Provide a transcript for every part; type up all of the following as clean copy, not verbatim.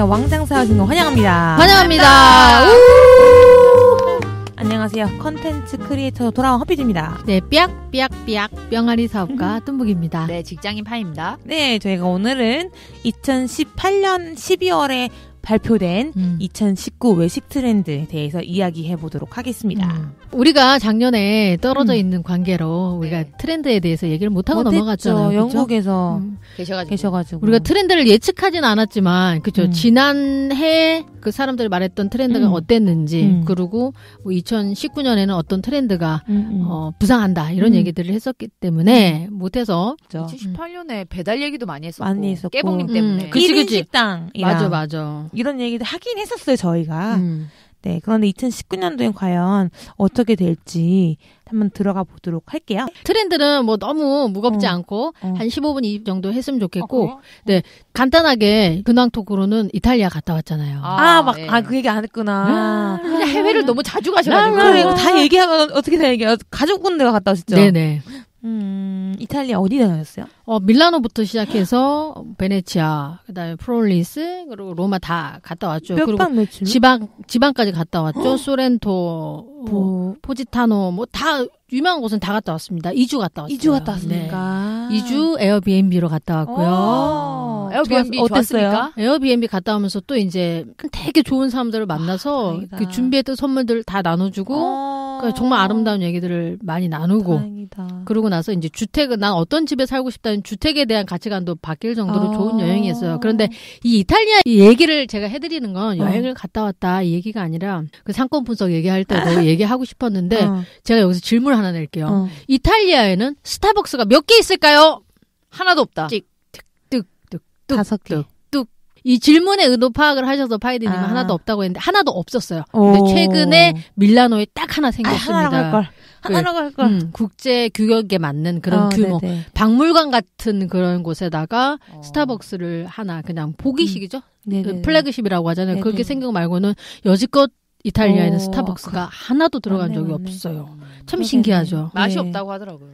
안녕하세요. 왕장사 오신 거 환영합니다. 환영합니다. 안녕하세요. 컨텐츠 크리에이터 돌아온 허피즈입니다. 네, 삐약삐약삐약 뿅아리 사업가 뜸북입니다. 네, 직장인 파입니다. 네, 저희가 오늘은 2018년 12월에 발표된 2019 외식 트렌드에 대해서 이야기해 보도록 하겠습니다. 우리가 작년에 떨어져 있는 관계로 우리가 트렌드에 대해서 얘기를 못하고 넘어갔잖아요. 영국에서 계셔가지고. 우리가 트렌드를 예측하진 않았지만, 그죠. 지난해 그 사람들이 말했던 트렌드가 어땠는지, 그리고 뭐 2019년에는 어떤 트렌드가 부상한다 이런 얘기들을 했었기 때문에 못해서 2018년에 배달 얘기도 많이 했었고, 많이 했었고. 깨봉님 때문에. 그치. 1인 식당이랑 맞아. 이런 얘기도 하긴 했었어요, 저희가. 네, 그런데 2019년도엔 과연 어떻게 될지 한번 들어가 보도록 할게요. 트렌드는 뭐 너무 무겁지 않고 한 15분 이 정도 했으면 좋겠고, 네, 간단하게 근황 토크로는 이탈리아 갔다 왔잖아요. 그 얘기 안 했구나. 그냥 해외를 너무 자주 가셔가지고. 그래, 이거 다 얘기하면 어떻게 다 얘기해요? 가족분들 갔다 오셨죠? 네네. 이탈리아 어디 다녔어요? 밀라노부터 시작해서 베네치아, 그다음에 프롤리스, 그리고 로마 다 갔다 왔죠. 몇 그리고 박 며칠? 지방까지 갔다 왔죠. 소렌토, 포지타노, 뭐 다 유명한 곳은 다 갔다 왔습니다. 2주 갔다 왔어요. 2주 갔다 왔습니까? 네. 2주 에어비앤비로 갔다 왔고요. 에어비앤비 어땠어요? 에어비앤비 갔다 오면서 또 이제 되게 좋은 사람들을 만나서 그 준비했던 선물들 다 나눠주고, 그러니까 정말 아름다운 얘기들을 많이 나누고, 다행이다. 그러고 나서 이제 난 어떤 집에 살고 싶다는 주택에 대한 가치관도 바뀔 정도로 좋은 여행이었어요. 그런데 이 이탈리아 얘기를 제가 해드리는 건 여행을 갔다 왔다 이 얘기가 아니라 그 상권 분석 얘기할 때도 얘기하고 싶었는데 제가 여기서 질문을 하나 낼게요. 이탈리아에는 스타벅스가 몇 개 있을까요? 하나도 없다. 뚝뚝뚝뚝 5개. 이 질문의 의도 파악을 하셔서 파이디님은 하나도 없다고 했는데 하나도 없었어요. 근데 최근에 밀라노에 딱 하나 생겼습니다. 하나라고 할 걸. 국제 규격에 맞는 그런 규모. 네네. 박물관 같은 그런 곳에다가 스타벅스를 하나 그냥 보기식이죠? 네네. 플래그십이라고 하잖아요. 네네. 그렇게 생각 말고는 여지껏 이탈리아에는 스타벅스가 하나도 들어간 적이 맞네. 없어요. 참 신기하죠. 맛이 네. 없다고 하더라고요.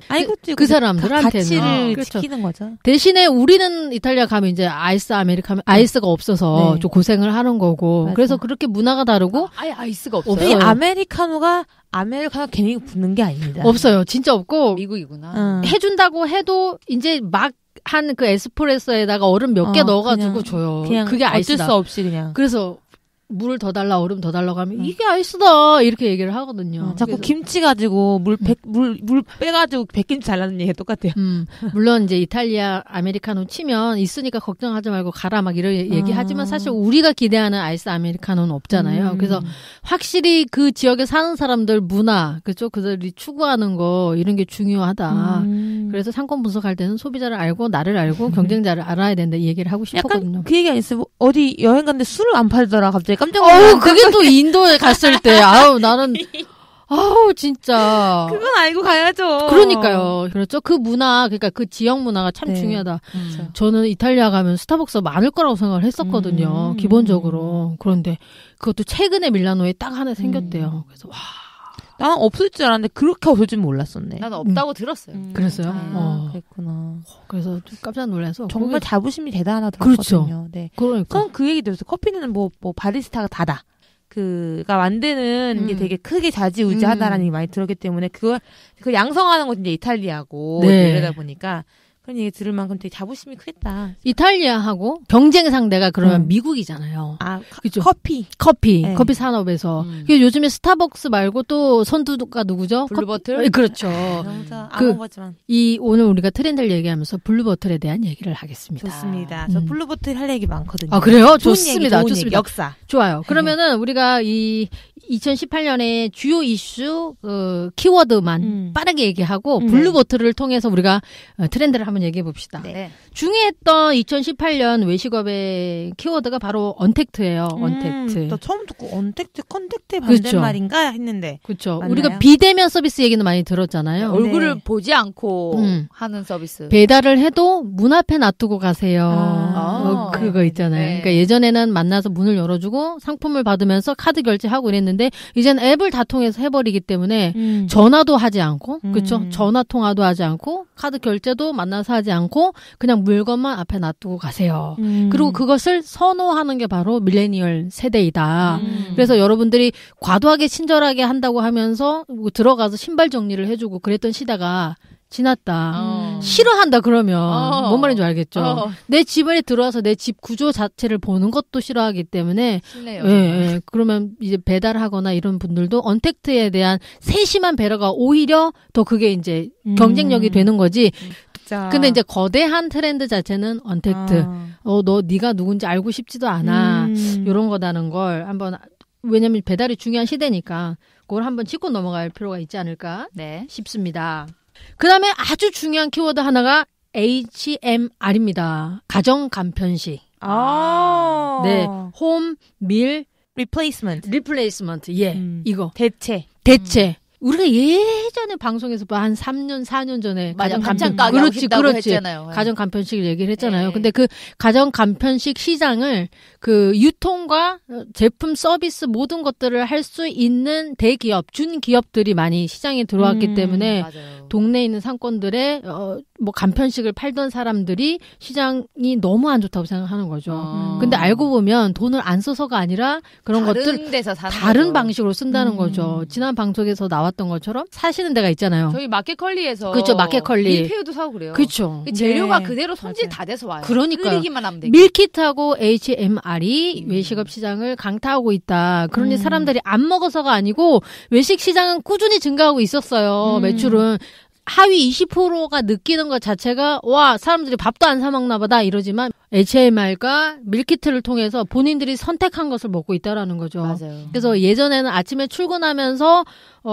그 사람들한테는. 가치를 그렇죠. 지키는 거죠. 대신에 우리는 이탈리아 가면 이제 아이스가 없어서 좀 고생을 하는 거고. 맞아. 그래서 그렇게 문화가 다르고. 아예 아이스가 없어요. 없어요. 이 아메리카노가 괜히 붙는 게 아닙니다. 없어요. 진짜 없고. 미국이구나. 해준다고 해도 이제 막 한 그 에스프레소에다가 얼음 몇 개 넣어가지고 줘요. 그냥 그게 아이스다. 어쩔 수 없이 그냥. 그래서 물을 더 달라 얼음 더 달라고 하면 이게 아이스다 이렇게 얘기를 하거든요. 자꾸 그래서, 김치 가지고 물 빼가지고 백김치 잘라는 얘기가 똑같아요. 물론 이제 이탈리아 아메리카노 치면 있으니까 걱정하지 말고 가라 막 이런 얘기하지만 사실 우리가 기대하는 아이스 아메리카노는 없잖아요. 그래서 확실히 그 지역에 사는 사람들 문화, 그죠? 그들이 추구하는 거 이런 게 중요하다. 그래서 상권 분석할 때는 소비자를 알고 나를 알고 경쟁자를 알아야 된다 이 얘기를 하고 싶었거든요. 약간 그 얘기 아니었어요? 어디 여행 갔는데 술을 안 팔더라 갑자기 깜짝 놀랐는데. 그게 또 인도에 갔을 때 나는 진짜. 그건 알고 가야죠. 그러니까요. 그렇죠. 그 문화, 그러니까 그 지역 문화가 참 중요하다. 저는 이탈리아 가면 스타벅스 많을 거라고 생각을 했었거든요. 기본적으로. 그런데 그것도 최근에 밀라노에 딱 하나 생겼대요. 그래서 나는 없을 줄 알았는데 그렇게 없을 줄 몰랐었네. 나는 없다고 들었어요. 그랬어요. 그랬구나. 그래서 좀 깜짝 놀라서. 정말 자부심이 대단하다 들었거든요. 그렇죠. 네. 그러니까. 그럼 그 얘기 들었어요. 커피는 뭐 바리스타가 다다. 그가 만드는 게 되게 크게 좌지우지하다라는 얘기 많이 들었기 때문에 그 양성하는 건 이제 이탈리아고 이러다 보니까 그런 얘기 들을 만큼 되게 자부심이 크겠다. 이탈리아하고 경쟁 상대가 그러면 미국이잖아요. 그죠. 커피 산업에서. 요즘에 스타벅스 말고 또 선두가 누구죠? 블루버틀? 그렇죠. 안 먹었지만. 오늘 우리가 트렌드를 얘기하면서 블루버틀에 대한 얘기를 하겠습니다. 좋습니다. 저 블루버틀 할 얘기 많거든요. 그래요? 좋습니다. 좋습니다. 역사. 좋아요. 그러면은 우리가 이 2018년에 주요 이슈 키워드만 빠르게 얘기하고 블루버틀을 통해서 우리가 트렌드를 한번 얘기해 봅시다. 네. 중요했던 2018년 외식업의 키워드가 바로 언택트예요. 언택트. 또 처음 듣고 언택트, 컨택트의 반대말인가 했는데. 그렇죠. 맞나요? 우리가 비대면 서비스 얘기는 많이 들었잖아요. 얼굴을 보지 않고 하는 서비스. 배달을 해도 문 앞에 놔두고 가세요. 그거 있잖아요. 네. 그러니까 예전에는 만나서 문을 열어주고 상품을 받으면서 카드 결제하고 이랬는데 이제는 앱을 다 통해서 해버리기 때문에 전화도 하지 않고 그렇죠. 전화 통화도 하지 않고 카드 결제도 만나서 하지 않고 그냥 물건만 앞에 놔두고 가세요. 그리고 그것을 선호하는 게 바로 밀레니얼 세대이다. 그래서 여러분들이 과도하게 친절하게 한다고 하면서 들어가서 신발 정리를 해주고 그랬던 시대가 지났다. 싫어한다 그러면 뭔 말인지 알겠죠. 내 집에 들어와서 내 집 구조 자체를 보는 것도 싫어하기 때문에 싫네요. 예. 그러면 이제 배달하거나 이런 분들도 언택트에 대한 세심한 배려가 오히려 더 그게 이제 경쟁력이 되는 거지. 근데 이제 거대한 트렌드 자체는 언택트. 너 네가 누군지 알고 싶지도 않아. 이런 거다는 걸 한번 왜냐면 배달이 중요한 시대니까 그걸 한번 짚고 넘어갈 필요가 있지 않을까 싶습니다. 그 다음에 아주 중요한 키워드 하나가 HMR입니다. 가정 간편식. 네, 홈 밀 리플레이스먼트. 예, 이거 대체. 우리가 예전에 방송에서 한 3년, 4년 전에 맞아, 가정 반찬 가게 하고 싶다고 했잖아요. 가정 간편식을 얘기를 했잖아요. 네. 근데 그 가정 간편식 시장을 그 유통과 제품 서비스 모든 것들을 할 수 있는 대기업, 준기업들이 많이 시장에 들어왔기 때문에 맞아요. 동네에 있는 상권들에 뭐 간편식을 팔던 사람들이 시장이 너무 안 좋다고 생각하는 거죠. 근데 알고 보면 돈을 안 써서가 아니라 그런 것들 데서 사는 다른 거죠. 방식으로 쓴다는 거죠. 지난 방송에서 나왔던 것처럼 사시는 데가 있잖아요. 저희 마켓컬리에서 그렇죠, 마켓컬리. 밀푀유도 사고 그래요. 그렇죠. 그 재료가 네. 그대로 손질 맞아요. 다 돼서 와요. 그러니까요. 끓이기만 하면 돼. 밀키트하고 HMR이 외식업 시장을 강타하고 있다. 그러니 사람들이 안 먹어서가 아니고 외식 시장은 꾸준히 증가하고 있었어요. 매출은. 하위 20%가 느끼는 것 자체가 와 사람들이 밥도 안 사 먹나 보다 이러지만 HMR과 밀키트를 통해서 본인들이 선택한 것을 먹고 있다라는 거죠. 맞아요. 그래서 예전에는 아침에 출근하면서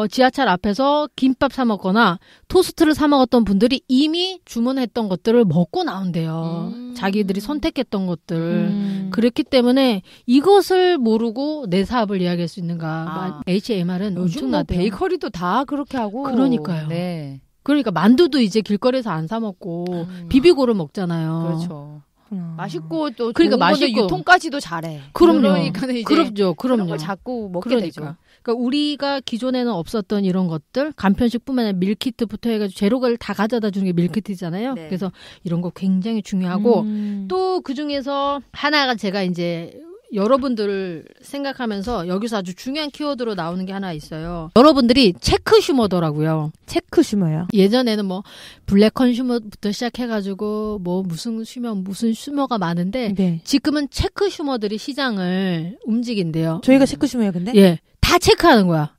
지하철 앞에서 김밥 사 먹거나 토스트를 사 먹었던 분들이 이미 주문했던 것들을 먹고 나온대요. 자기들이 선택했던 것들. 그렇기 때문에 이것을 모르고 내 사업을 이야기할 수 있는가. HMR은 요즘 뭐 엄청나대요. 베이커리도 다 그렇게 하고. 그러니까요. 네. 그러니까 만두도 이제 길거리에서 안 사 먹고 비비고를 먹잖아요. 그렇죠. 맛있고 또 그러니까 좋은 건데 맛있고. 유통까지도 잘해. 그럼요. 그러니까는 이제 그럼요. 그런 걸 자꾸 먹게 되죠. 그러니까 우리가 기존에는 없었던 이런 것들 간편식뿐만 아니라 밀키트부터 해가지고 재료를 다 가져다 주는 게 밀키트잖아요. 네. 그래서 이런 거 굉장히 중요하고 또 그중에서 하나가 제가 이제 여러분들을 생각하면서 여기서 아주 중요한 키워드로 나오는 게 하나 있어요. 여러분들이 체크 슈머더라고요. 체크 슈머요. 예전에는 뭐 블랙 컨슈머부터 시작해가지고 뭐 무슨 슈머가 많은데 네. 지금은 체크 슈머들이 시장을 움직인대요. 저희가 체크 슈머예요, 근데? 예, 다 체크하는 거야.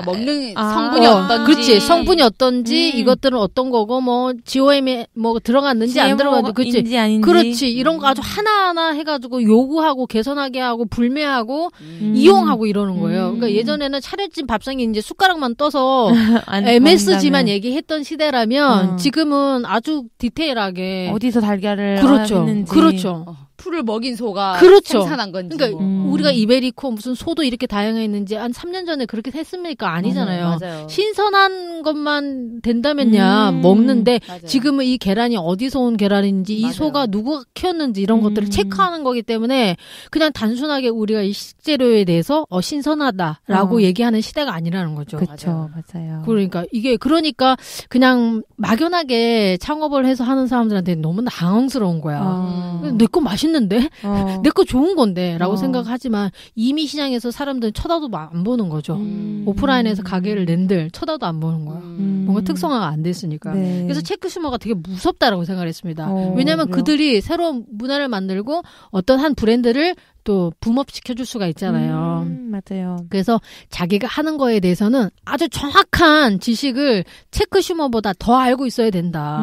먹는 아. 성분이 어떤지. 그렇지. 성분이 어떤지, 이것들은 어떤 거고, 뭐, GOM에 뭐 들어갔는지 안 들어갔는지, 그렇지. 인지 아닌지. 그렇지. 이런 거 아주 하나하나 해가지고 요구하고, 개선하게 하고, 불매하고, 이용하고 이러는 거예요. 그러니까 예전에는 차려진 밥상에 이제 숟가락만 떠서 MSG만 얘기했던 시대라면, 지금은 아주 디테일하게. 어디서 달걀을 그렇죠. 했는지. 그렇죠. 풀을 먹인 소가 그렇죠. 생산한 건지. 그러니까 우리가 이베리코 무슨 소도 이렇게 다양했는지 한 3년 전에 그렇게 했습니까? 아니잖아요. 맞아요. 신선한 것만 된다면야 먹는데 맞아요. 지금은 이 계란이 어디서 온 계란인지 이 맞아요. 소가 누구가 키웠는지 이런 것들을 체크하는 거기 때문에 그냥 단순하게 우리가 이 식재료에 대해서 신선하다라고 얘기하는 시대가 아니라는 거죠. 그렇죠. 맞아요. 그러니까 이게 그러니까 그냥 막연하게 창업을 해서 하는 사람들한테 너무 당황스러운 거야. 내 거 맛있는데? 내 거 좋은 건데? 라고 생각하지만 이미 시장에서 사람들은 쳐다도 안 보는 거죠. 오프라인에서 가게를 낸들 쳐다도 안 보는 거야. 뭔가 특성화가 안 됐으니까. 네. 그래서 체크 슈머가 되게 무섭다라고 생각했습니다. 왜냐하면 그래요? 그들이 새로운 문화를 만들고 어떤 한 브랜드를 또 붐업시켜줄 수가 있잖아요. 맞아요. 그래서 자기가 하는 거에 대해서는 아주 정확한 지식을 체크 슈머보다 더 알고 있어야 된다.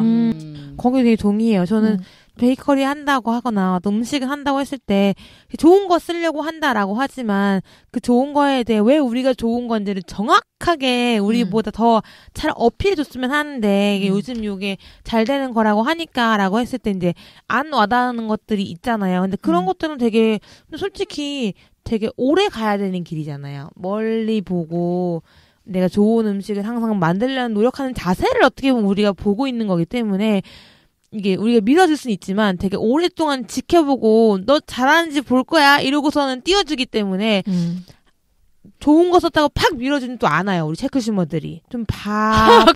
거기 되게 동의해요. 저는 베이커리 한다고 하거나 어떤 음식을 한다고 했을 때 좋은 거 쓰려고 한다라고 하지만 그 좋은 거에 대해 왜 우리가 좋은 건지를 정확하게 우리보다 더 잘 어필해줬으면 하는데 이게 요즘 이게 잘 되는 거라고 하니까라고 했을 때 이제 안 와닿는 것들이 있잖아요. 근데 그런 것들은 되게 솔직히 되게 오래 가야 되는 길이잖아요. 멀리 보고 내가 좋은 음식을 항상 만들려는 노력하는 자세를 어떻게 보면 우리가 보고 있는 거기 때문에 이게 우리가 밀어줄 수는 있지만 되게 오랫동안 지켜보고 너 잘하는지 볼 거야 이러고서는 띄워주기 때문에 좋은 거 썼다고 팍 밀어주는 또 않아요. 우리 체크슈머들이 좀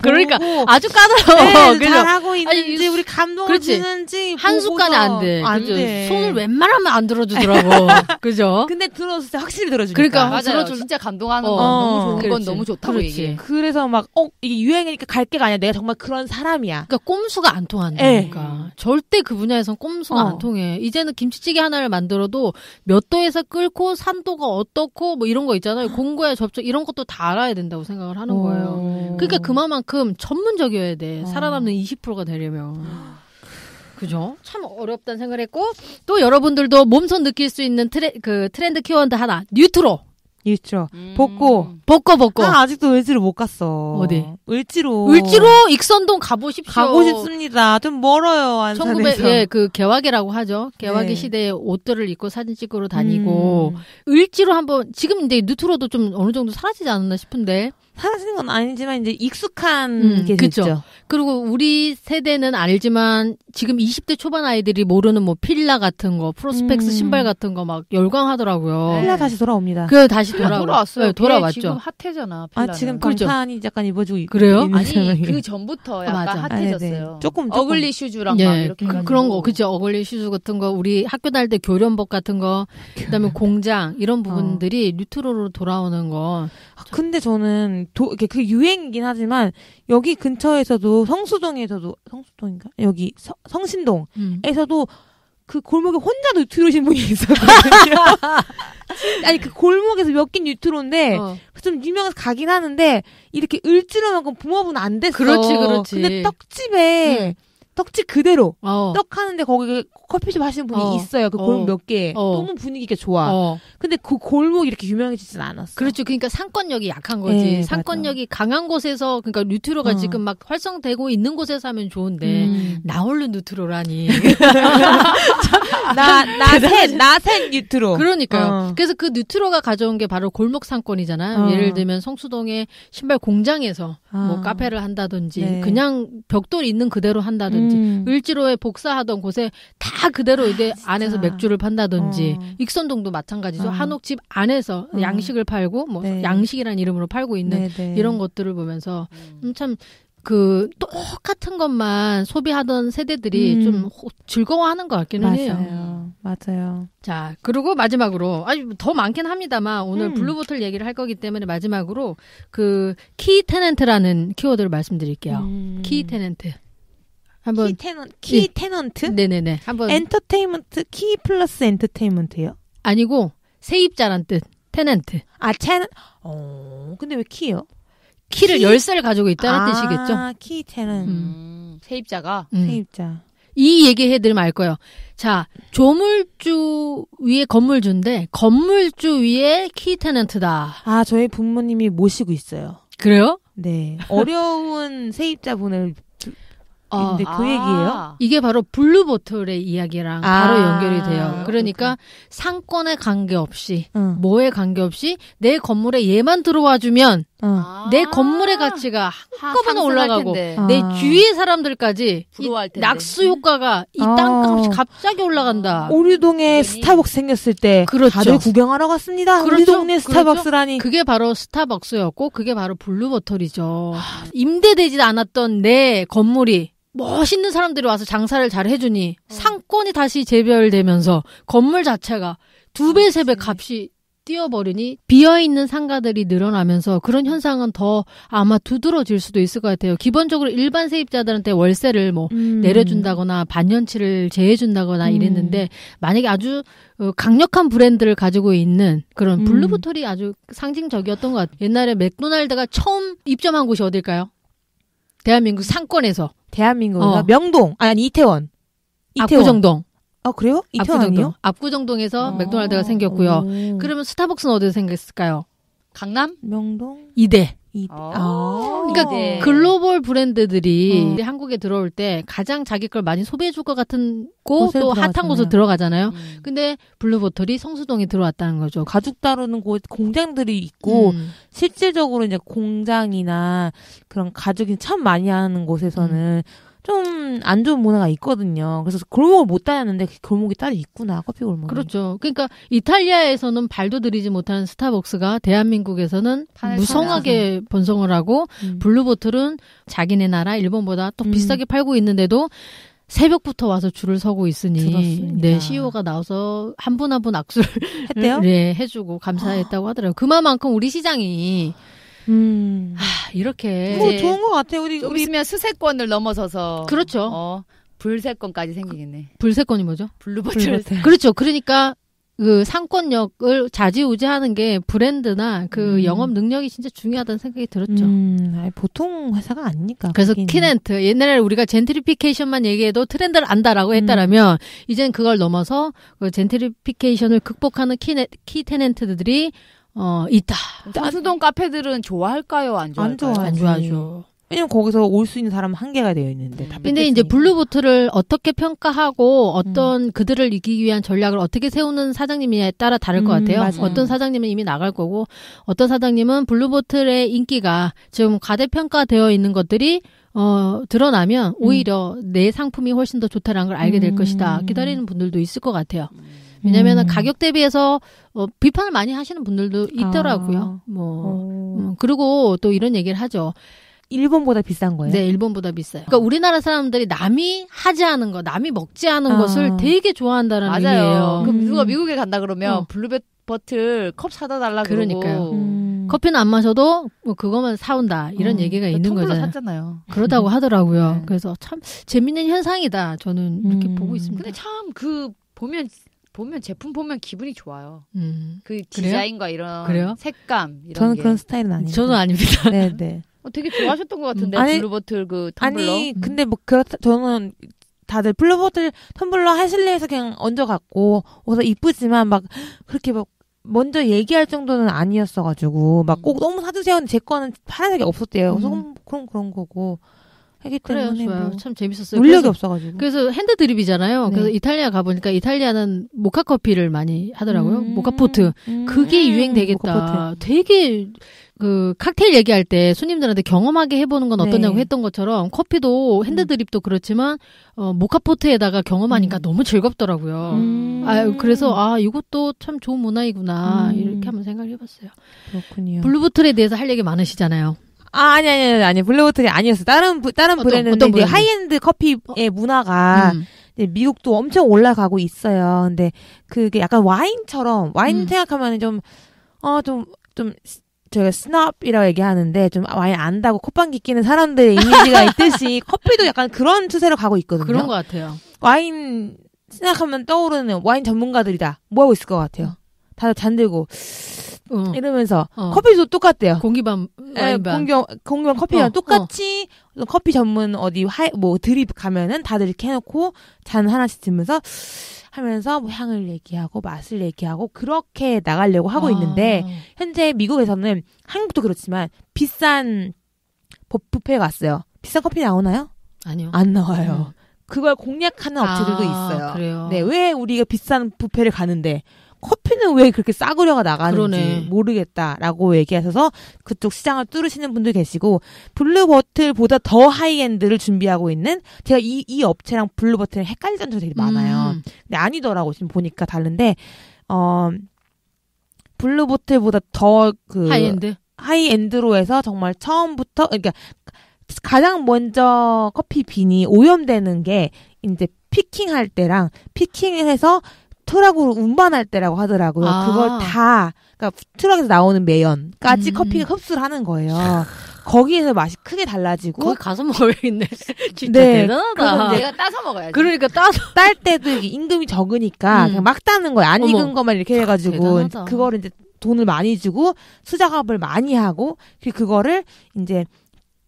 그러니까 아주 까다로워. 네, 잘하고 있는지 우리 감동을 그렇지. 주는지 한 숟간에 안 돼. 안 돼. 손을 웬만하면 안 들어주더라고. 그죠? 근데 들어줬을 때 확실히 들어주니까. 그러니까 맞아요. 들어줄 진짜 감동하는 어. 건 너무 좋은 건 그렇지. 너무 좋다고 그렇지. 얘기해. 그래서 막 이게 유행이니까 갈 게가 아니야. 내가 정말 그런 사람이야. 그러니까 꼼수가 안 통한다니까. 절대 그 분야에선 꼼수가 안 통해. 이제는 김치찌개 하나를 만들어도 몇 도에서 끓고 산도가 어떻고 뭐 이런 거 있잖아요. 공구에 접촉 이런 것도 다 알아야 된다고 생각을 하는 거예요. 그러니까 그만큼 전문적이어야 돼. 살아남는 20%가 되려면. 그죠? 참 어렵다는 생각을 했고 또 여러분들도 몸소 느낄 수 있는 트렌드 키워드 하나. 뉴트로. 뉴트로. 복고. 볶고. 아직도 을지로 못 갔어. 어디? 을지로 익선동 가보십시오. 가고 싶습니다. 좀 멀어요. 안산에서. 예, 그 개화기라고 하죠. 개화기 네. 시대에 옷들을 입고 사진 찍으러 다니고 을지로 한번 지금 이제 뉴트로도 좀 어느 정도 사라지지 않았나 싶은데 사라지는 건 아니지만 이제 익숙한 게 됐죠. 그쵸. 그리고 우리 세대는 알지만 지금 20대 초반 아이들이 모르는 뭐 필라 같은 거, 프로스펙스 신발 같은 거 막 열광하더라고요. 필라 다시 돌아옵니다. 그 다시 돌아왔어요. 네, 돌아왔죠. 지금 핫해잖아. 필라는. 지금 그렇죠. 방탄이 약간 입어주고 있고 그래요? 있는 아니 상황이에요. 그 전부터 약간 맞아. 핫해졌어요. 네. 조금. 어글리 슈즈랑 예, 막 이렇게 해가지고. 그런 거, 그죠. 어글리 슈즈 같은 거, 우리 학교 다닐 때 교련복 같은 거, 그다음에 공장 이런 부분들이 뉴트로로 돌아오는 거. 근데 저는 그 유행이긴 하지만 여기 근처에서도 성수동인가? 여기 성신동에서도 그 골목에 혼자 뉴트로신 분이 있었거든요. 아니 그 골목에서 몇 개 뉴트로인데 좀 유명해서 가긴 하는데 이렇게 을지로만큼 붕업은 안 됐어. 그렇지. 근데 떡집에 떡집 그대로 떡 하는데 거기 커피숍 하시는 분이 있어요. 그 골목 몇 개. 너무 분위기가 좋아. 근데 그 골목이 이렇게 유명해지진 않았어. 그렇죠. 그러니까 상권력이 약한 거지. 네, 상권력이 강한 곳에서 그러니까 뉴트로가 지금 막 활성되고 있는 곳에서 하면 좋은데 나 홀로 뉴트로라니. 나센 뉴트로. 그러니까요. 그래서 그 뉴트로가 가져온 게 바로 골목 상권이잖아요. 예를 들면 성수동의 신발 공장에서 뭐 카페를 한다든지 네. 그냥 벽돌 있는 그대로 한다든지 을지로에 복사하던 곳에 다 그대로 이제 안에서 맥주를 판다든지 익선동도 마찬가지죠. 한옥집 안에서 양식을 팔고 뭐 네. 양식이라는 이름으로 팔고 있는 이런 것들을 보면서 참 그 똑같은 것만 소비하던 세대들이 좀 즐거워하는 것 같기는 해요. 맞아요. 자, 그리고 마지막으로 더 많긴 합니다만 오늘 블루보틀 얘기를 할 거기 때문에 마지막으로 그 키 테넌트라는 키워드를 말씀드릴게요. 키 테넌트. 한번 키 테넌트? 네네네. 한번 엔터테인먼트 키 플러스 엔터테인먼트요? 아니고 세입자란 뜻. 테넌트. 근데 왜 키요? 키를 열쇠를 가지고 있다는 뜻이겠죠. 키 테넌. 세입자가 세입자. 이 얘기 해드리면 알 거예요. 자, 조물주 위에 건물주인데 건물주 위에 키 테넌트다. 저희 부모님이 모시고 있어요. 그래요? 네. 어려운 세입자분을 근데 그 얘기예요? 이게 바로 블루보틀의 이야기랑 바로 연결이 돼요. 그러니까 상권에 관계없이 뭐에 관계없이 내 건물에 얘만 들어와주면 내 건물의 가치가 한꺼번에 올라가고 내 주위의 사람들까지 이 낙수 효과가 이 땅값이 갑자기 올라간다. 오류동에 스타벅스 생겼을 때 다들 구경하러 갔습니다. 우리 동네 스타벅스라니. 그게 바로 스타벅스였고 그게 바로 블루보틀이죠. 임대되지 않았던 내 건물이 멋있는 사람들이 와서 장사를 잘 해주니 상권이 다시 재별되면서 건물 자체가 2배, 3배 값이 뛰어버리니 비어있는 상가들이 늘어나면서 그런 현상은 더 아마 두드러질 수도 있을 것 같아요. 기본적으로 일반 세입자들한테 월세를 뭐 내려준다거나 반년치를 제해준다거나 이랬는데 만약에 아주 강력한 브랜드를 가지고 있는 그런 블루보틀이 아주 상징적이었던 것 같아요. 옛날에 맥도날드가 처음 입점한 곳이 어딜까요? 대한민국 상권에서. 대한민국에서 명동 아니 이태원. 압구정동. 그래요? 이태원 아니요? 압구정동에서 맥도날드가 생겼고요. 그러면 스타벅스는 어디서 생겼을까요? 강남? 명동? 이대. 그러니까 글로벌 브랜드들이 한국에 들어올 때 가장 자기 걸 많이 소비해줄 것 같은 곳, 또 핫한 곳으로 들어가잖아요. 근데 블루보틀이 성수동에 들어왔다는 거죠. 가죽 다루는 곳 공장들이 있고 실질적으로 이제 공장이나 그런 가죽이 참 많이 하는 곳에서는 좀 안 좋은 문화가 있거든요. 그래서 골목을 못 다녔는데 그 골목이 따로 있구나. 커피 골목이. 그렇죠. 그러니까 이탈리아에서는 발도 들이지 못하는 스타벅스가 대한민국에서는 무성하게 번성을 하고 블루보틀은 자기네 나라 일본보다 또 비싸게 팔고 있는데도 새벽부터 와서 줄을 서고 있으니 들었습니다. 네, CEO가 나와서 한 분 한 분 악수를 했대요? 네, 해주고 감사했다고 하더라고요. 그만큼 우리 시장이 이렇게 뭐 좋은 것 같아요. 좀 있으면 수세권을 넘어서서 그렇죠. 불세권까지 생기겠네. 불세권이 뭐죠? 블루보틀. 그렇죠. 그러니까 그 상권력을 좌지우지하는 게 브랜드나 그 영업 능력이 진짜 중요하다는 생각이 들었죠. 아니, 보통 회사가 아니니까. 그래서 거기는. 키넨트 옛날에 우리가 젠트리피케이션만 얘기해도 트렌드를 안다라고 했다라면 이젠 그걸 넘어서 그 젠트리피케이션을 극복하는 키 테넨트들이 있다. 장수동 카페들은 좋아할까요? 안 좋아할까요? 안 좋아하죠. 왜냐면 거기서 올 수 있는 사람은 한계가 되어 있는데. 다 근데 이제 블루보틀을 어떻게 평가하고 어떤 그들을 이기기 위한 전략을 어떻게 세우는 사장님에 따라 다를 것 같아요. 맞아요. 어떤 사장님은 이미 나갈 거고 어떤 사장님은 블루보틀의 인기가 지금 과대평가되어 있는 것들이 드러나면 오히려 내 상품이 훨씬 더 좋다라는 걸 알게 될 것이다. 기다리는 분들도 있을 것 같아요. 왜냐면은 가격 대비해서 비판을 많이 하시는 분들도 있더라고요. 그리고 또 이런 얘기를 하죠. 일본보다 비싼 거예요? 네, 일본보다 비싸요. 그러니까 우리나라 사람들이 남이 하지 않은 거, 남이 먹지 않은 것을 되게 좋아한다는 의미예요. 그럼 누가 미국에 간다 그러면 블루버틀 컵 사다 달라 그러니까요. 커피는 안 마셔도 뭐 그거만 사온다 이런 얘기가 있는 거잖아요. 샀잖아요. 그러다고 하더라고요. 그래서 참 재밌는 현상이다. 저는 이렇게 보고 있습니다. 근데 참 그 보면 제품 보면 기분이 좋아요. 그 그래요? 디자인과 이런 그래요? 색감 이런 저는 게. 그런 스타일은 아니에요. 저는 아닙니다. 네. 되게 좋아하셨던 것 같은데 아니, 블루보틀 그 텀블러. 아니 근데 뭐 그렇다 저는 다들 블루보틀 텀블러 하실래 해서 그냥 얹어갖고 그래서 이쁘지만 막 그렇게 막 먼저 얘기할 정도는 아니었어가지고 막 꼭 너무 사주세요. 근데 제 거는 파란색이 없었대요. 그래서 그런 거고 하기 그래요, 때문에 좋아요. 뭐 참 재밌었어요. 물력이 없어가지고. 그래서 핸드 드립이잖아요. 네. 그래서 이탈리아 가보니까 이탈리아는 모카 커피를 많이 하더라고요. 모카포트. 그게 유행되겠다. 모카포트. 되게 그 칵테일 얘기할 때 손님들한테 경험하게 해보는 건 어떠냐고 네. 했던 것처럼 커피도 핸드 드립도 그렇지만 모카포트에다가 경험하니까 너무 즐겁더라고요. 그래서 이것도 참 좋은 문화이구나 이렇게 한번 생각을 해봤어요. 그렇군요. 블루보틀에 대해서 할 얘기 많으시잖아요. 아니 블루보틀이 아니었어. 다른 브랜드인데 이제 하이엔드 커피의 문화가 이제 미국도 엄청 올라가고 있어요. 근데 그게 약간 와인처럼 와인 생각하면 좀 저희가 스놉이라고 얘기하는데 좀 와인 안다고 콧방귀 끼는 사람들의 이미지가 있듯이 커피도 약간 그런 추세로 가고 있거든요. 그런 것 같아요. 와인 생각하면 떠오르는 와인 전문가들이다. 뭐 하고 있을 것 같아요. 다들 잔들고 이러면서 커피도 똑같대요. 공기반 와인반. 공기반 커피랑 똑같이 커피 전문 어디 드립 가면은 다들 이렇게 해놓고 잔 하나씩 들면서 하면서 뭐 향을 얘기하고 맛을 얘기하고 그렇게 나가려고 하고 있는데 현재 미국에서는 한국도 그렇지만 비싼 뷔페가 왔어요. 비싼 커피 나오나요? 아니요. 안 나와요. 그걸 공략하는 업체들도 있어요. 그래요. 네, 왜 우리가 비싼 뷔페를 가는데 커피는 왜 그렇게 싸구려가 나가는지 그러네. 모르겠다라고 얘기하셔서 그쪽 시장을 뚫으시는 분들 계시고 블루버틀보다 더 하이엔드를 준비하고 있는 제가 이 업체랑 블루버틀을 헷갈리던 적이 되게 많아요. 근데 아니더라고 지금 보니까 다른데 블루버틀보다 더 그 하이엔드로 해서 정말 처음부터 그러니까 가장 먼저 커피 빈이 오염되는 게 이제 피킹할 때랑 피킹을 해서 트럭으로 운반할 때라고 하더라고요. 그걸 다, 그러니까 트럭에서 나오는 매연까지 커피가 흡수를 하는 거예요. 거기에서 맛이 크게 달라지고. 거기 가서 먹어야겠네. 진짜 네, 대단하다. 내가 따서 먹어야지. 그러니까 따서. 딸 때도 임금이 적으니까 그냥 막 따는 거예요. 안 익은 것만 이렇게 해가지고. 그거를 이제 돈을 많이 주고 수작업을 많이 하고 그거를 이제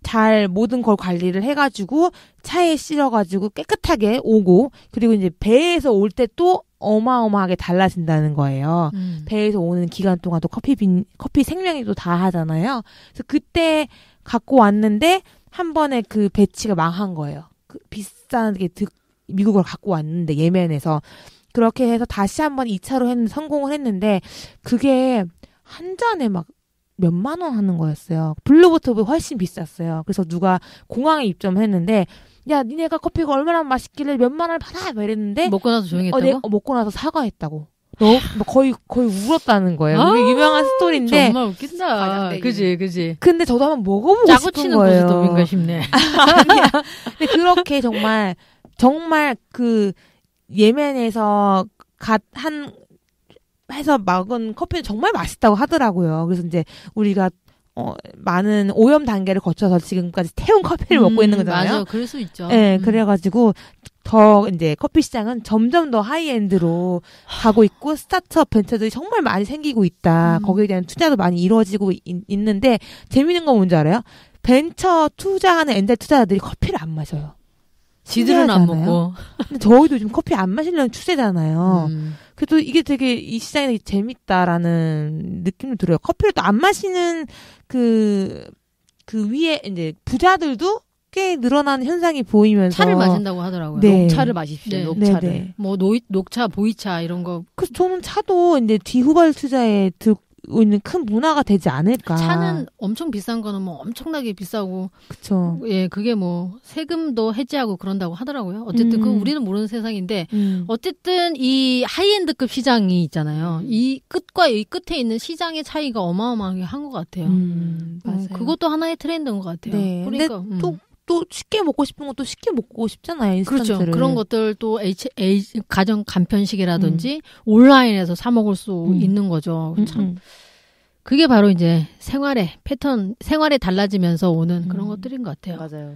잘 모든 걸 관리를 해가지고 차에 실어가지고 깨끗하게 오고 그리고 이제 배에서 올 때 또 어마어마하게 달라진다는 거예요. 배에서 오는 기간 동안 또 커피 생명이 또 다 하잖아요. 그래서 그때 갖고 왔는데 한 번에 그 배치가 망한 거예요. 그 비싸게 미국을 갖고 왔는데 예멘에서 그렇게 해서 다시 한번 2차로 성공을 했는데 그게 한 잔에 막 몇만 원 하는 거였어요. 블루보틀보다 훨씬 비쌌어요. 그래서 누가 공항에 입점을 했는데 야, 니네가 커피가 얼마나 맛있길래 몇만 원을 받아! 막 이랬는데. 먹고 나서 조용히 했다고? 먹고 나서 사과했다고. 거의 울었다는 거예요. 이게 유명한 스토리인데. 정말 웃긴다. 그지. 근데 저도 한번 먹어보고 짜고 싶은 치는 거예요. 고스톱인가 싶네. 아니야. 근데 그렇게 정말 그 예멘에서 해서 먹은 커피는 정말 맛있다고 하더라고요. 그래서 이제 우리가 많은 오염 단계를 거쳐서 지금까지 태운 커피를 먹고 있는 거잖아요. 맞아, 그럴 수 있죠. 네, 그래가지고 더 이제 커피 시장은 점점 더 하이엔드로 가고 있고 스타트업 벤처들이 정말 많이 생기고 있다. 거기에 대한 투자도 많이 이루어지고 있는데 재밌는 건 뭔지 알아요? 벤처 투자하는 엔젤 투자자들이 커피를 안 마셔요. 지들은 안 먹고. 근데 저희도 요즘 커피 안 마시려는 추세잖아요. 그래도 이게 되게 이 시장이 되게 재밌다라는 느낌이 들어요. 커피를 또 안 마시는 그 위에 이제 부자들도 꽤 늘어나는 현상이 보이면서 차를 마신다고 하더라고요. 네. 녹차를 마십시오. 네. 녹차를. 네네. 뭐 녹차, 보이차 이런 거. 그래서 저는 차도 이제 뒤후발 투자에 들고 있는 큰 문화가 되지 않을까. 차는 엄청 비싼 거는 뭐 엄청나게 비싸고. 그쵸. 예, 그게 뭐 세금도 해지하고 그런다고 하더라고요. 어쨌든 그 우리는 모르는 세상인데 어쨌든 이 하이엔드급 시장이 있잖아요. 이 끝과 이 끝에 있는 시장의 차이가 어마어마하게 한 것 같아요. 맞아요. 그것도 하나의 트렌드인 것 같아요. 네. 그러니까 근데 또 쉽게 먹고 싶은 것도 쉽게 먹고 싶잖아요. 인스턴트를. 그렇죠. 그런 것들 또 가정 간편식이라든지 온라인에서 사 먹을 수 있는 거죠. 참 그게 바로 이제 생활의 패턴, 생활에 달라지면서 오는 그런 것들인 것 같아요. 맞아요.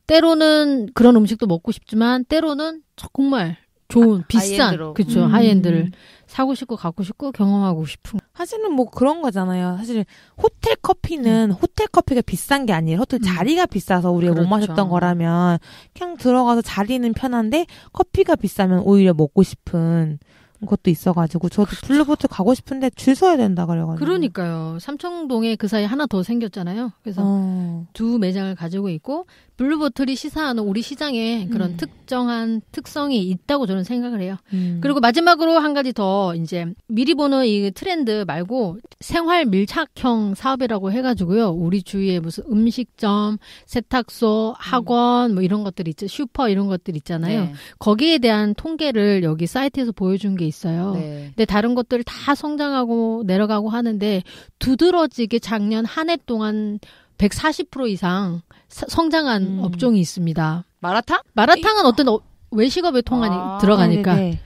때로는 그런 음식도 먹고 싶지만 때로는 정말 좋은 비싼 하이엔드로. 그렇죠. 하이엔드를 사고 싶고 갖고 싶고 경험하고 싶은. 사실은 뭐 그런 거잖아요. 사실 호텔 커피는 호텔 커피가 비싼 게 아니에요. 호텔 자리가 비싸서 우리가 그렇죠. 못 마셨던 거라면 그냥 들어가서 자리는 편한데 커피가 비싸면 오히려 먹고 싶은 것도 있어가지고 저도 그렇죠. 블루보틀 가고 싶은데 줄 서야 된다 그래가지고. 그러니까요. 삼청동에 그 사이 하나 더 생겼잖아요. 그래서 두 매장을 가지고 있고 블루보틀이 시사하는 우리 시장에 그런 특정한 특성이 있다고 저는 생각을 해요. 그리고 마지막으로 한 가지 더 이제 미리 보는 이 트렌드 말고 생활 밀착형 사업이라고 해가지고요. 우리 주위에 무슨 음식점, 세탁소, 학원 뭐 이런 것들 있죠. 슈퍼 이런 것들 있잖아요. 네. 거기에 대한 통계를 여기 사이트에서 보여준 게 있어요. 네. 근데 다른 것들 다 성장하고 내려가고 하는데 두드러지게 작년 한 해 동안 140% 이상 성장한 업종이 있습니다. 마라탕? 마라탕은 어떤 외식업에 들어가니까. 네네네.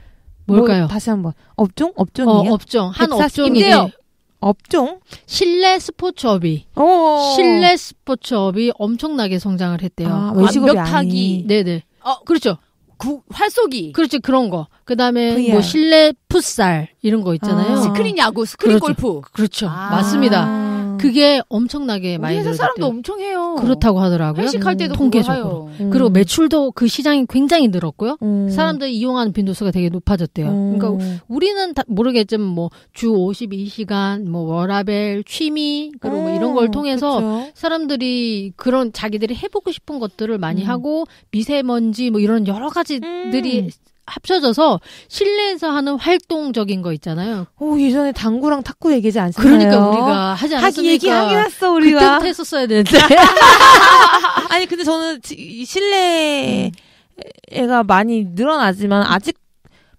뭘까요? 다시 한번. 업종이에요? 업종. 한 140 업종이 임대업. 업종? 실내 스포츠업이. 실내 스포츠업이 엄청나게 성장을 했대요. 외식업이 완벽하기. 아니. 네네. 그렇죠. 활쏘기. 그렇지, 그런 거. 그 다음에 VR. 뭐 실내 풋살 이런 거 있잖아요. 스크린 야구, 스크린 그렇죠. 골프. 그렇죠. 맞습니다. 그게 엄청나게 많이 우리 회사 사람도 늘었대요. 엄청 해요. 그렇다고 하더라고요. 회식할 때도 통계적으로. 그거 해요. 그리고 매출도 그 시장이 굉장히 늘었고요. 사람들이 이용하는 빈도수가 되게 높아졌대요. 그러니까 우리는 모르겠지만 뭐 주 52시간, 뭐 워라벨, 취미, 그리고 뭐 이런 걸 통해서 그쵸. 사람들이 그런 자기들이 해보고 싶은 것들을 많이 하고 미세먼지 뭐 이런 여러 가지들이 합쳐져서 실내에서 하는 활동적인 거 있잖아요. 예전에 당구랑 탁구 얘기하지 않았나요? 그러니까 우리가 하지 않았습니까? 얘기하긴 했어 우리가. 그때부터 했었어야 되는데. 아니 근데 저는 이 실내가 많이 늘어나지만 아직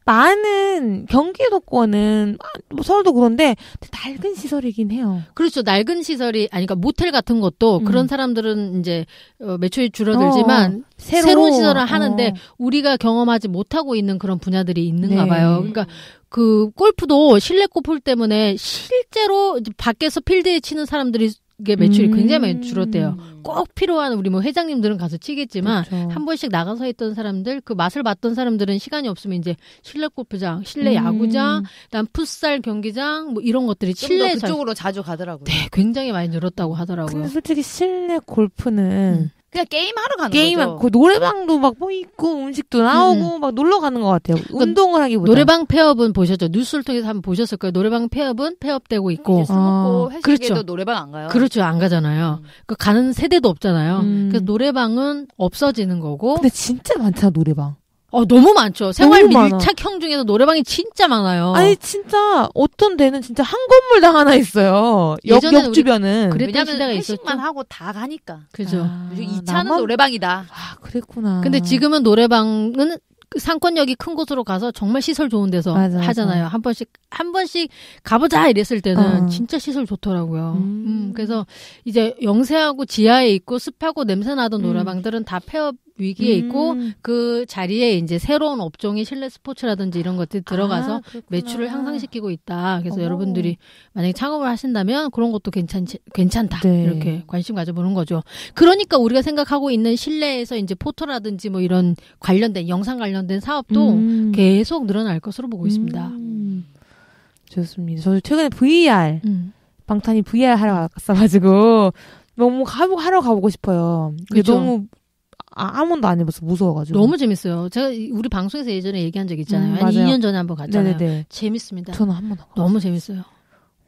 많은 경기도권은 뭐 서울도 그런데 낡은 시설이긴 해요. 그렇죠. 낡은 시설이 그러니까 모텔 같은 것도 그런 사람들은 이제 매출이 줄어들지만 새로운 시설을 하는데 우리가 경험하지 못하고 있는 그런 분야들이 있는가 네. 봐요. 그러니까 그 골프도 실내 골프 때문에 실제로 이제 밖에서 필드에 치는 사람들이 이게 매출이 굉장히 많이 줄었대요. 꼭 필요한 우리 뭐 회장님들은 가서 치겠지만 그렇죠. 한 번씩 나가서 했던 사람들 그 맛을 봤던 사람들은 시간이 없으면 이제 실내 골프장, 실내 야구장, 그다음 풋살 경기장 뭐 이런 것들이 실내에서 그쪽으로 자주 가더라고요. 네, 굉장히 많이 늘었다고 하더라고요. 근데 솔직히 실내 골프는 그냥 게임하러 가는 거죠. 그 노래방도 막 뭐 있고 음식도 나오고 막 놀러 가는 것 같아요. 운동을 하기보다. 노래방 폐업은 보셨죠? 뉴스를 통해서 한번 보셨을 거예요. 노래방 폐업은 폐업되고 있고. 술 먹고 회식에도 그렇죠. 노래방 안 가요. 그렇죠. 안 가잖아요. 그 가는 세대도 없잖아요. 그래서 노래방은 없어지는 거고. 근데 진짜 많잖아 노래방. 너무 많죠. 생활 밀착형 중에서 노래방이 진짜 많아요. 아니 진짜 어떤 데는 진짜 한 건물당 하나 있어요. 역 주변은. 왜냐면 회식만 하고 다 가니까. 그죠. 2차는 노래방이다. 그랬구나. 근데 지금은 노래방은 상권역이 큰 곳으로 가서 정말 시설 좋은 데서 하잖아요. 한 번씩 가보자 이랬을 때는 진짜 시설 좋더라고요. 그래서 이제 영세하고 지하에 있고 습하고 냄새 나던 노래방들은 다 폐업 위기에 있고 그 자리에 이제 새로운 업종이 실내 스포츠라든지 이런 것들이 들어가서 매출을 향상시키고 있다. 그래서 여러분들이 만약에 창업을 하신다면 그런 것도 괜찮다. 네. 이렇게 관심 가져보는 거죠. 그러니까 우리가 생각하고 있는 실내에서 이제 포토라든지 뭐 이런 관련된 영상 관련된 사업도 계속 늘어날 것으로 보고 있습니다. 좋습니다. 저도 최근에 VR 방탄이 VR 하러 갔어가지고 너무 하러 가보고 싶어요. 그렇죠. 너무 한 번도 안 해봤어. 무서워가지고. 너무 재밌어요. 제가 우리 방송에서 예전에 얘기한 적 있잖아요. 한 2년 전에 한번 갔잖아요. 네네네. 재밌습니다. 저는 한 번도 너무 재밌어요.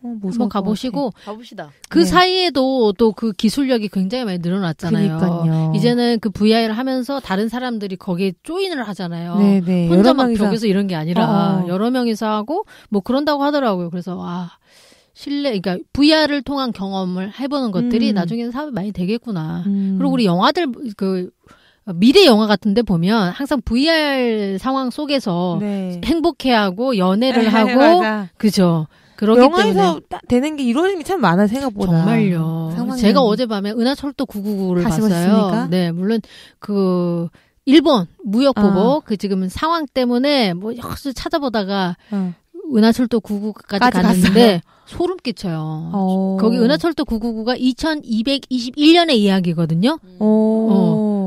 한번 가보시고 가봅시다. 그 사이에도 또 그 기술력이 굉장히 많이 늘어났잖아요. 그러니까요. 이제는 그 VR을 하면서 다른 사람들이 거기에 조인을 하잖아요. 네네. 혼자 막 벽에서 이런 게 아니라 여러 명이서 하고 뭐 그런다고 하더라고요. 그래서 그러니까 VR을 통한 경험을 해보는 것들이 나중에는 사업이 많이 되겠구나. 그리고 우리 영화들 미래 영화 같은데 보면 항상 VR 상황 속에서 행복해하고 연애를 하고 그죠. 그렇기 영화에서 되는 게 이루어지는 게 참 많아요. 생각보다. 정말요. 제가 어젯밤에 은하철도 999를 봤어요. 보셨습니까? 네, 물론 그 일본 무역보복 그 지금 상황 때문에 뭐 여러 찾아보다가 은하철도 999까지 갔는데 소름 끼쳐요. 거기 은하철도 999가 2221년의 이야기거든요.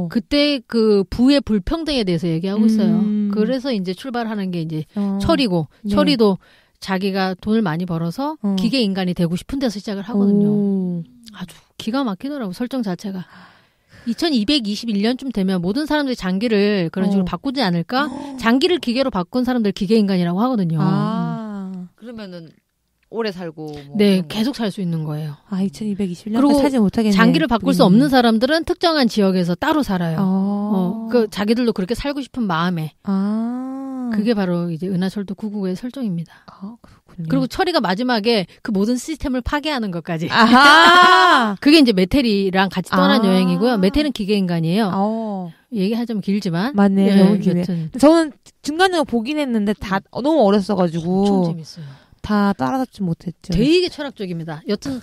그때 그 부의 불평등에 대해서 얘기하고 있어요. 그래서 이제 출발하는 게 이제 철이고 철이도 자기가 돈을 많이 벌어서 기계 인간이 되고 싶은 데서 시작을 하거든요. 아주 기가 막히더라고 설정 자체가. 2221년쯤 되면 모든 사람들이 장기를 그런 식으로 바꾸지 않을까? 장기를 기계로 바꾼 사람들 기계 인간이라고 하거든요. 그러면은 오래 살고 뭐 네, 계속 살 수 있는 거예요. 2221년까지 살지 못하겠네. 장기를 바꿀 수 없는 사람들은 특정한 지역에서 따로 살아요. 그 자기들도 그렇게 살고 싶은 마음에. 그게 바로 이제 은하철도 999의 설정입니다. 그렇군요. 그리고 철이가 마지막에 그 모든 시스템을 파괴하는 것까지. 그게 이제 메테리랑 같이 떠난 여행이고요. 메테리는 기계 인간이에요. 얘기하자면 길지만. 맞네요. 너무 기네. 저는 중간에 보긴 했는데 다 너무 어렸어가지고. 엄청 재밌어요. 다 따라잡지 못했죠. 되게 철학적입니다. 여튼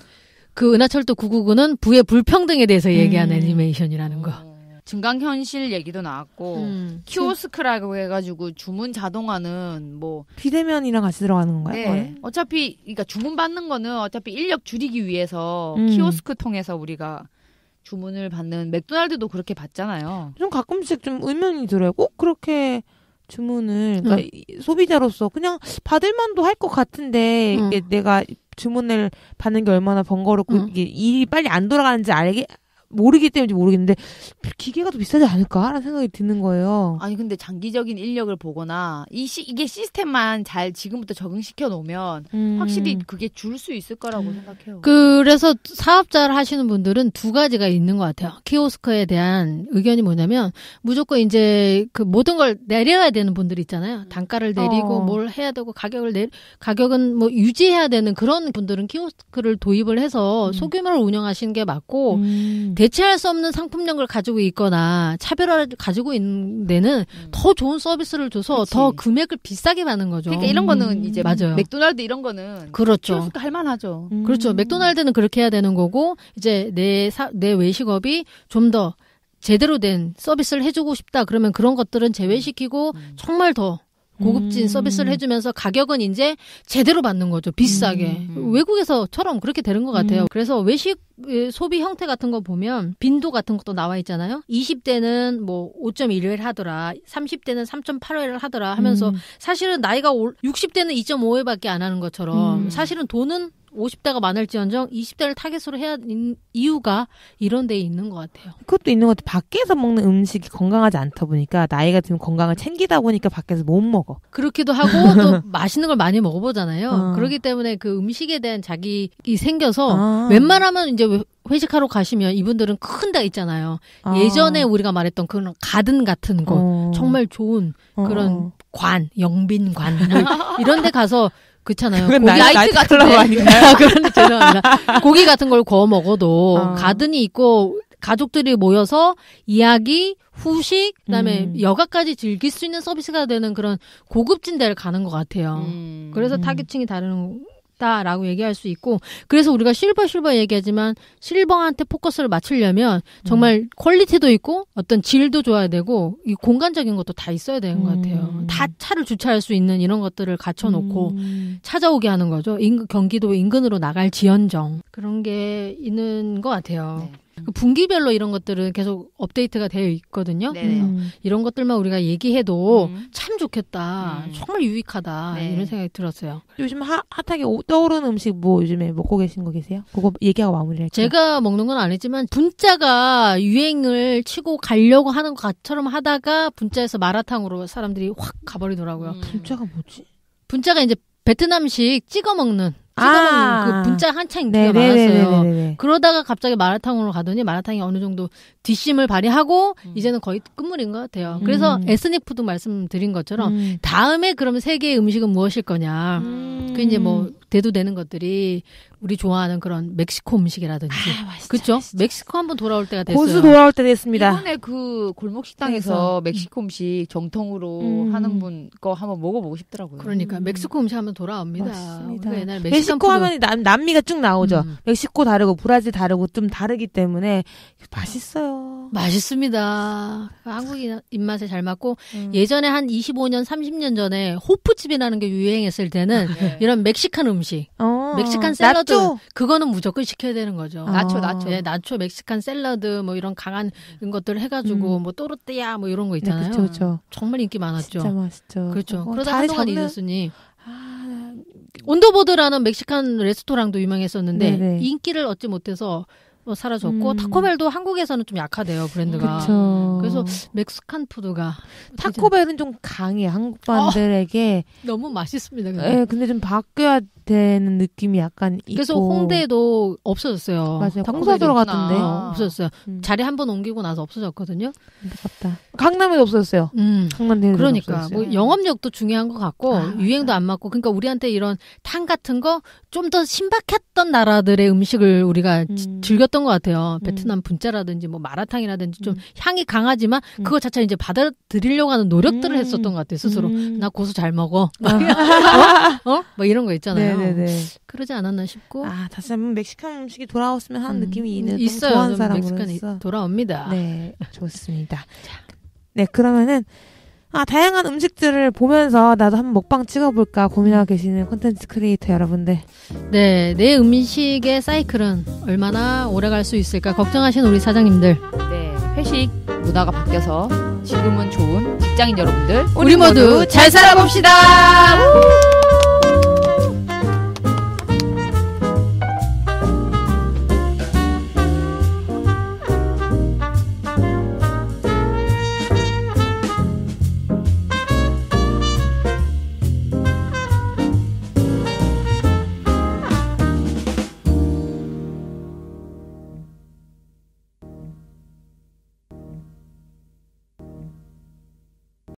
그 은하철도 999는 부의 불평등에 대해서 얘기하는 애니메이션이라는 거. 증강현실 얘기도 나왔고 키오스크라고 해가지고 주문 자동화는 뭐 비대면이랑 같이 들어가는 건가요? 네. 어차피 그러니까 주문 받는 거는 어차피 인력 줄이기 위해서 키오스크 통해서 우리가 주문을 받는 맥도날드도 그렇게 받잖아요. 좀 가끔씩 좀 의문이 들어요. 꼭 그렇게 주문을 그러니까 소비자로서 그냥 받을 만도 할 것 같은데 이게 내가 주문을 받는 게 얼마나 번거롭고 이게 일이 빨리 안 돌아가는지 모르기 때문인지 모르겠는데 기계가 더 비싸지 않을까라는 생각이 드는 거예요. 아니 근데 장기적인 인력을 보거나 이게 시스템만 잘 지금부터 적응시켜 놓으면 확실히 그게 줄 수 있을 거라고 생각해요. 그래서 사업자를 하시는 분들은 두 가지가 있는 것 같아요. 키오스크에 대한 의견이 뭐냐면 무조건 이제 그 모든 걸 내려야 되는 분들 있잖아요. 단가를 내리고 뭘 해야 되고 가격은 뭐 유지해야 되는 그런 분들은 키오스크를 도입을 해서 소규모를 운영하시는 게 맞고 대체할 수 없는 상품력을 가지고 있거나 차별화를 가지고 있는 데는 더 좋은 서비스를 줘서 더 금액을 비싸게 받는 거죠. 그러니까 이런 거는 이제 맞아요. 맥도날드 이런 거는 그렇죠. 키오스크 할 만하죠. 그렇죠. 맥도날드는 그렇게 해야 되는 거고 이제 내 외식업이 좀 더 제대로 된 서비스를 해주고 싶다. 그러면 그런 것들은 제외시키고 정말 더 고급진 서비스를 해주면서 가격은 이제 제대로 받는 거죠. 비싸게. 외국에서처럼 그렇게 되는 것 같아요. 그래서 외식 소비 형태 같은 거 보면 빈도 같은 것도 나와 있잖아요. 20대는 뭐 5.1회를 하더라. 30대는 3.8회를 하더라 하면서 사실은 나이가 60대는 2.5회밖에 안 하는 것처럼 사실은 돈은 50대가 많을지언정 20대를 타겟으로 해야 이유가 이런 데에 있는 것 같아요. 그것도 있는 것 같아요. 밖에서 먹는 음식이 건강하지 않다 보니까 나이가 들면 건강을 챙기다 보니까 밖에서 못 먹어. 그렇기도 하고 또 맛있는 걸 많이 먹어보잖아요. 그렇기 때문에 그 음식에 대한 자기이 생겨서 웬만하면 이제 회식하러 가시면 이분들은 큰 데 있잖아요. 예전에 우리가 말했던 그런 가든 같은 거 정말 좋은 그런 관, 영빈관 뭐 이런 데 가서 그렇잖아요. 고기 나이트 같은 거 아닌가요? 그런데 죄송합니다. 고기 같은 걸 구워 먹어도 가든이 있고 가족들이 모여서 이야기, 후식, 그다음에 여가까지 즐길 수 있는 서비스가 되는 그런 고급진 데를 가는 것 같아요. 그래서 타겟층이 다르다라고 얘기할 수 있고, 그래서 우리가 실버 얘기하지만 실버한테 포커스를 맞추려면 정말 퀄리티도 있고 어떤 질도 좋아야 되고 이 공간적인 것도 다 있어야 되는 것 같아요. 다 차를 주차할 수 있는 이런 것들을 갖춰놓고 찾아오게 하는 거죠. 경기도 인근으로 나갈 지연정 그런 게 있는 것 같아요. 네. 분기별로 이런 것들은 계속 업데이트가 되어 있거든요. 이런 것들만 우리가 얘기해도 참 좋겠다. 정말 유익하다. 네. 이런 생각이 들었어요. 요즘 핫하게 떠오르는 음식 뭐 요즘에 먹고 계신 거 계세요? 그거 얘기하고 마무리할게요. 제가 먹는 건 아니지만 분짜가 유행을 치고 가려고 하는 것처럼 하다가 분짜에서 마라탕으로 사람들이 확 가버리더라고요. 분짜가 뭐지? 분짜가 이제 베트남식 찍어 먹는 그 분짜 한창 인기가 많았어요. 그러다가 갑자기 마라탕으로 가더니 마라탕이 어느 정도 뒷심을 발휘하고 이제는 거의 끝물인 것 같아요. 그래서 에스닉 푸드 말씀드린 것처럼 다음에 그러면 세계의 음식은 무엇일 거냐. 그 이제 뭐 대두되는 것들이 우리 좋아하는 그런 멕시코 음식이라든지. 그렇죠? 멕시코 한번 돌아올 때가 됐어요. 고수 돌아올 때 됐습니다. 이번에 그 골목 식당에서 멕시코 음식 정통으로 하는 분 거 한번 먹어보고 싶더라고요. 그러니까 멕시코 음식 한번 돌아옵니다. 맞습니다. 옛날 멕시코 하면 남미가 쭉 나오죠. 멕시코 다르고 브라질 다르고 좀 다르기 때문에 맛있어요. 맛있습니다. 한국인 입맛에 잘 맞고 예전에 한 25년, 30년 전에 호프집이라는 게 유행했을 때는 이런 멕시칸 음식, 멕시칸 샐러드 나초? 그거는 무조건 시켜야 되는 거죠. 나초. 네, 나초, 멕시칸 샐러드 뭐 이런 강한 것들을 해가지고 뭐 또르띠아 뭐 이런 거 있잖아요. 네, 그쵸. 정말 인기 많았죠. 진짜 맛있죠. 그렇죠. 그러다 한동안 잊었으니. 온더보드라는 멕시칸 레스토랑도 유명했었는데 네네. 인기를 얻지 못해서 사라졌고 타코벨도 한국에서는 좀 약하대요 브랜드가. 그쵸. 그래서 멕시칸 푸드가 타코벨은 좀 강해 한국 분들에게. 너무 맛있습니다. 네, 근데 좀 바뀌어야 되는 느낌이 약간 있고. 그래서 홍대도 없어졌어요. 맞아요. 공사 들어갔던데. 없어졌어요. 자리 한 번 옮기고 나서 없어졌거든요. 안타깝다. 강남에도 없어졌어요. 강남대에도 그러니까 없어졌어요. 뭐 영업력도 중요한 것 같고 유행도 안 맞고 그러니까 우리한테 이런 탕 같은 거 좀 더 신박했던 나라들의 음식을 우리가 즐겼던 것 같아요. 베트남 분짜라든지 뭐 마라탕이라든지 좀 향이 강하지만 그거 자체 이제 받아들이려고 하는 노력들을 했었던 것 같아요. 스스로 나 고수 잘 먹어. 뭐 이런 거 있잖아요. 네네네. 그러지 않았나 싶고. 다시 한번 멕시칸 음식이 돌아왔으면 하는 느낌이 있어요. 좋아하는 사람으로서. 멕시칸이 돌아옵니다. 네, 좋습니다. 네, 그러면은 다양한 음식들을 보면서 나도 한번 먹방 찍어볼까 고민하고 계시는 콘텐츠 크리에이터 여러분들. 네, 내 음식의 사이클은 얼마나 오래 갈 수 있을까 걱정하시는 우리 사장님들. 네, 회식 문화가 바뀌어서 지금은 좋은 직장인 여러분들. 우리 모두 잘 살아봅시다.